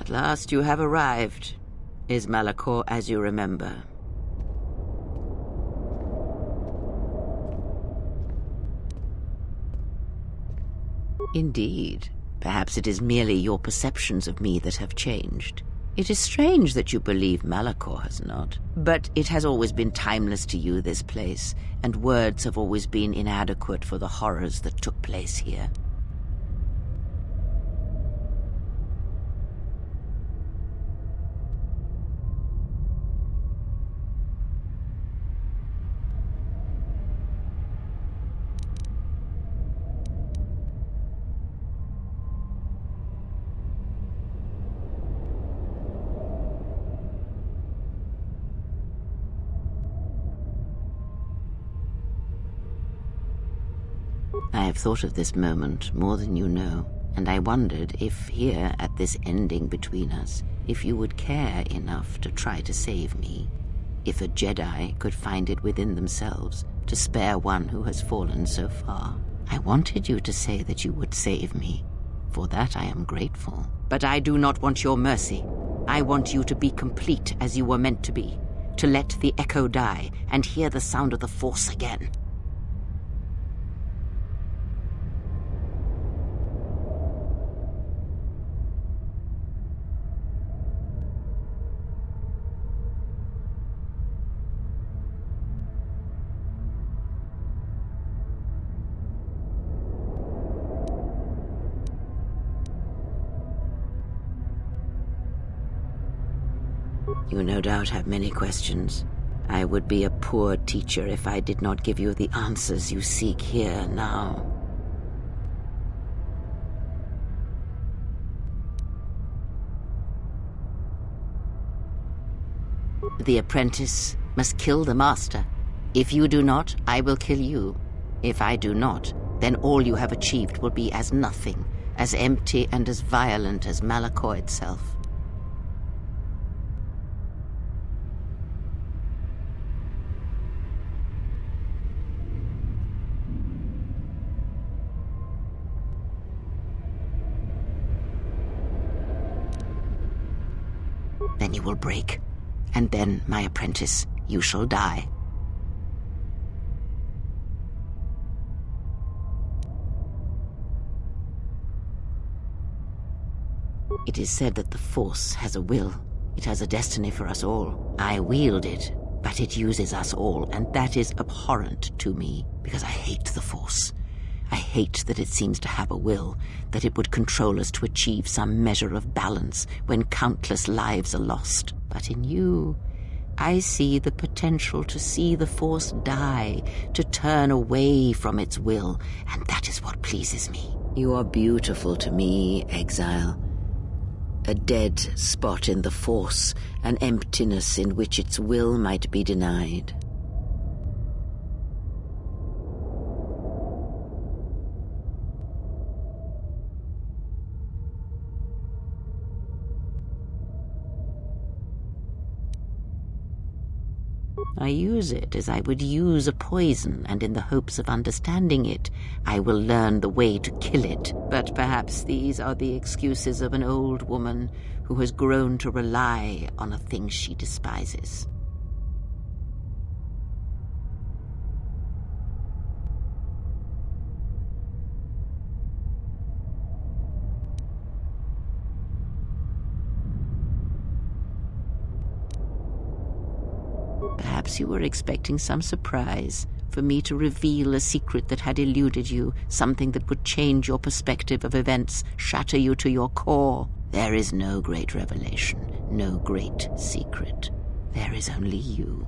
At last you have arrived. Is Malkor as you remember? Indeed. Perhaps it is merely your perceptions of me that have changed. It is strange that you believe Malkor has not. But it has always been timeless to you, this place, and words have always been inadequate for the horrors that took place here. I have thought of this moment more than you know, and I wondered if here, at this ending between us, if you would care enough to try to save me. If a Jedi could find it within themselves to spare one who has fallen so far. I wanted you to say that you would save me. For that I am grateful. But I do not want your mercy. I want you to be complete as you were meant to be, to let the echo die and hear the sound of the Force again. You no doubt have many questions. I would be a poor teacher if I did not give you the answers you seek here now. The apprentice must kill the master. If you do not, I will kill you. If I do not, then all you have achieved will be as nothing, as empty and as violent as Malkor itself. Then you will break, and then, my apprentice, you shall die. It is said that the Force has a will. It has a destiny for us all. I wield it, but it uses us all, and that is abhorrent to me, because I hate the Force. I hate that it seems to have a will, that it would control us to achieve some measure of balance when countless lives are lost. But in you, I see the potential to see the Force die, to turn away from its will, and that is what pleases me. You are beautiful to me, exile. A dead spot in the Force, an emptiness in which its will might be denied. I use it as I would use a poison, and in the hopes of understanding it, I will learn the way to kill it. But perhaps these are the excuses of an old woman who has grown to rely on a thing she despises. Perhaps you were expecting some surprise, for me to reveal a secret that had eluded you, something that would change your perspective of events, shatter you to your core. There is no great revelation, no great secret. There is only you.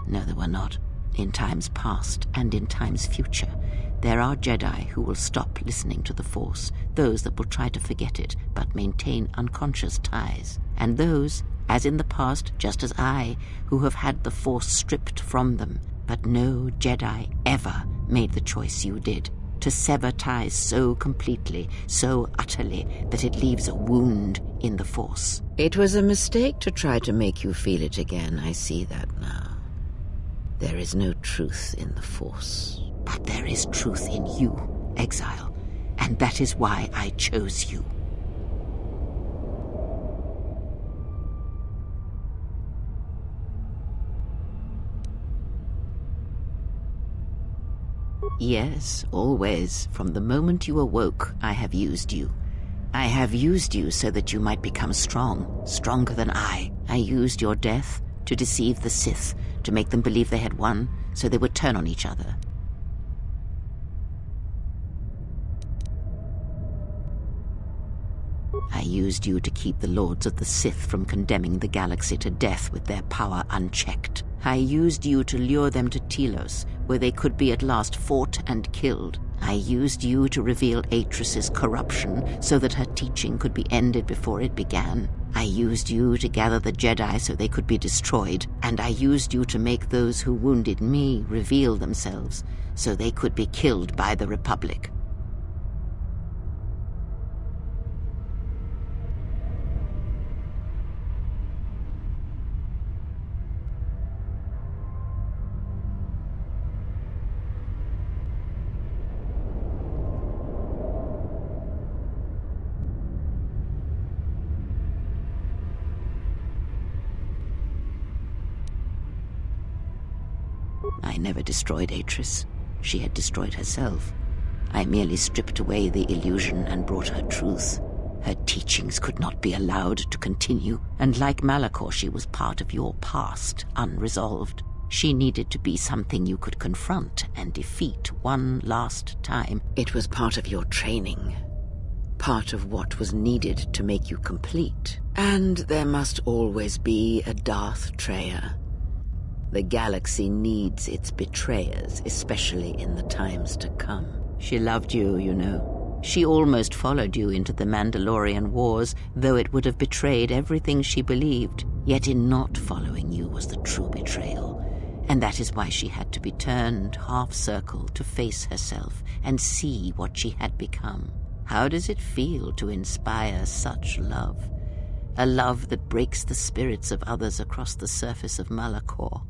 No, there were not. In times past and in times future, there are Jedi who will stop listening to the Force, those that will try to forget it but maintain unconscious ties, and those, as in the past, just as I, who have had the Force stripped from them. But no Jedi ever made the choice you did, to sever ties so completely, so utterly, that it leaves a wound in the Force. It was a mistake to try to make you feel it again, I see that now. There is no truth in the Force. But there is truth in you, exile, and that is why I chose you. Yes, always. From the moment you awoke, I have used you. I have used you so that you might become strong, stronger than I. I used your death to deceive the Sith, to make them believe they had won, so they would turn on each other. I used you to keep the Lords of the Sith from condemning the galaxy to death with their power unchecked. I used you to lure them to Telos, where they could be at last fought and killed. I used you to reveal Atris's corruption so that her teaching could be ended before it began. I used you to gather the Jedi so they could be destroyed, and I used you to make those who wounded me reveal themselves so they could be killed by the Republic. I never destroyed Atris. She had destroyed herself. I merely stripped away the illusion and brought her truth. Her teachings could not be allowed to continue, and like Malkor, she was part of your past, unresolved. She needed to be something you could confront and defeat one last time. It was part of your training, part of what was needed to make you complete. And there must always be a Darth Treya. The galaxy needs its betrayers, especially in the times to come. She loved you, you know. She almost followed you into the Mandalorian Wars, though it would have betrayed everything she believed. Yet in not following you was the true betrayal. And that is why she had to be turned half-circle to face herself and see what she had become. How does it feel to inspire such love? A love that breaks the spirits of others across the surface of Malkor.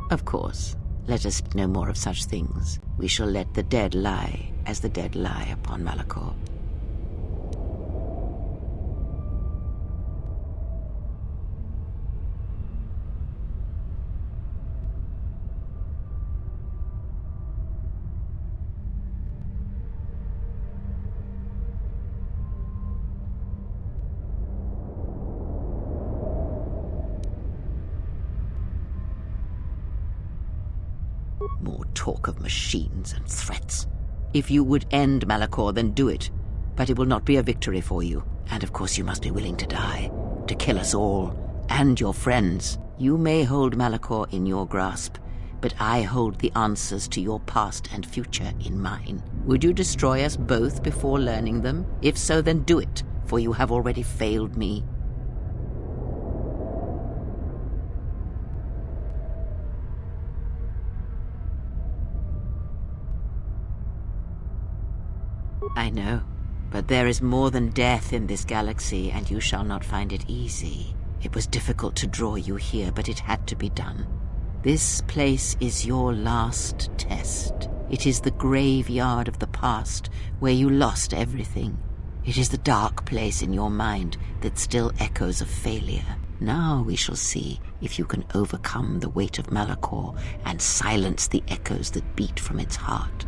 Of course, let us speak no more of such things. We shall let the dead lie as the dead lie upon Malkor. More talk of machines and threats. If you would end Malkor, then do it. But it will not be a victory for you. And of course you must be willing to die, to kill us all, and your friends. You may hold Malkor in your grasp, but I hold the answers to your past and future in mine. Would you destroy us both before learning them? If so, then do it, for you have already failed me. I know, but there is more than death in this galaxy, and you shall not find it easy. It was difficult to draw you here, but it had to be done. This place is your last test. It is the graveyard of the past, where you lost everything. It is the dark place in your mind that still echoes of failure. Now we shall see if you can overcome the weight of Malkor and silence the echoes that beat from its heart.